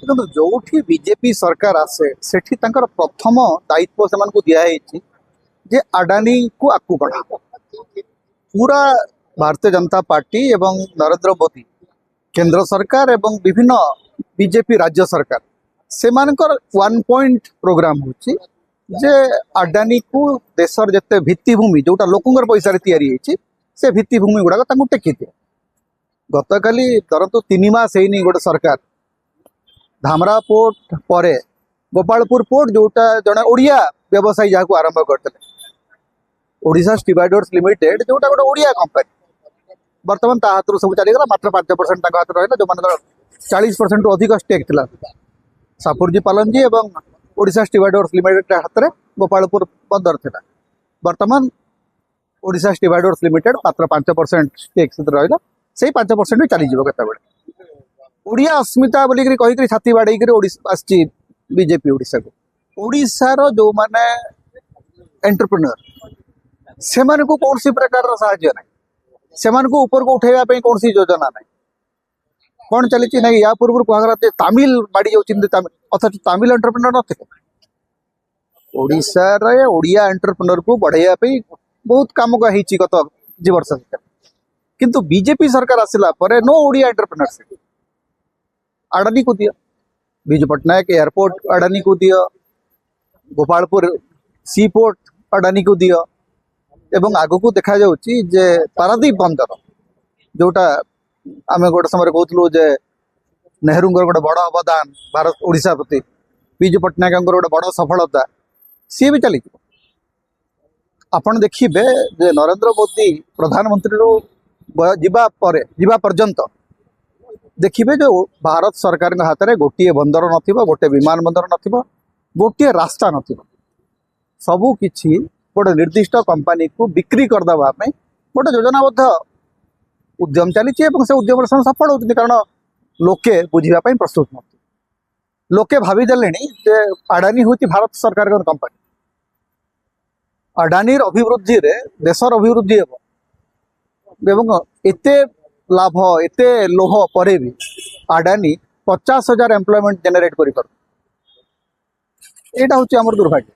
देखो जो बीजेपी सरकार आसे सेठी तांकर प्रथम दायित्व से दिखाई जे अडानी को आगू बढ़ा पूरा भारतीय जनता पार्टी एवं नरेंद्र मोदी केंद्र सरकार एवं विभिन्न बीजेपी राज्य सरकार से वन पॉइंट प्रोग्राम होची जे अडानी को देशर जिते भित्तिभूमि जोटा लोकंर पैसा से भित्तिभूमि गुड़ाक टेकी दिए गत काली धरतु 3 मास है गोटे सरकार धामरा पोर्ट पर गोपालपुर पोर्ट जोटा जड़े ओडिया व्यवसायी जहाँ आरंभ करते ओडिशा स्टीवार्डर्स लिमिटेड जोटा गोटे ओडिया कंपनी बर्तमान ता हाथ सब चलीगला मात्र 5% हाथ रहा जो मान 40% रु अधिक स्टेक था सापुरजी पालनजी और ओडिशा स्टीवार्डर्स लिमिटेड हाथ में गोपालपुर बंदर था बर्तमान ओडिशा स्टीवार्डर्स लिमिटेड मात्र 5% स्टेक रहा से 5% भी चलीज केत ओडिया अस्मिता बोलिक कहीकि छाती बाड़े आसी बीजेपी ओडिशा को ओडिशार जो माने एंटरप्रेन्योर से कौन सी प्रकार साहाय्य ना से ऊपर को उठेगा कौन सी योजना ना कौन चली ना या पूर्व कहला तमिल बाड़ी जाऊँ अथच तमिल एंटरप्रेन्योर नथिले ओडिशार ओडिया एंटरप्रेन्योर को बढ़ाइया बहुत कम होती गत 2 वर्ष किंतु बीजेपी सरकार आसला नो ओडिया एंटरप्रेन्योरशिप अडानी को दिया विजु पट्टनायक एयरपोर्ट अडानी को दिया गोपालपुर सी पोर्ट अडानी को दिया एवं आग को देखा जाउची जे पारादीप बंदर जोटा आम गोटे समय कहूँ जे नेहरू गोटे बड़ अवदान भारत ओडिशा प्रति विजु पट्टनायक गोटे बड़ सफलता सी भी चली आपन देखिए जे नरेंद्र मोदी प्रधानमंत्री जीवा पर्यंत देखिए जो भारत सरकार हाथ में गोटे बंदर नथिबो गोटे विमान बंदर नथिबो गोटे रास्ता नथिबो सबू किछि गोटे निर्दिष्ट कंपनी को बिक्री करदेवा गोटे योजनाबद्ध उद्यम चली से उद्यम सफल होती कारण लोके बुझापी प्रस्तुत नथि लोके भावीदे जे अडानी हूँ भारत सरकार कंपनी अडानीर अभिवृद्धि रे देशर अभिवृद्धि एवं एते लाभ एते लोह पर भी अडानी 50,000 एम्प्लॉयमेंट जेनेरेट कर दुर्भाग्य।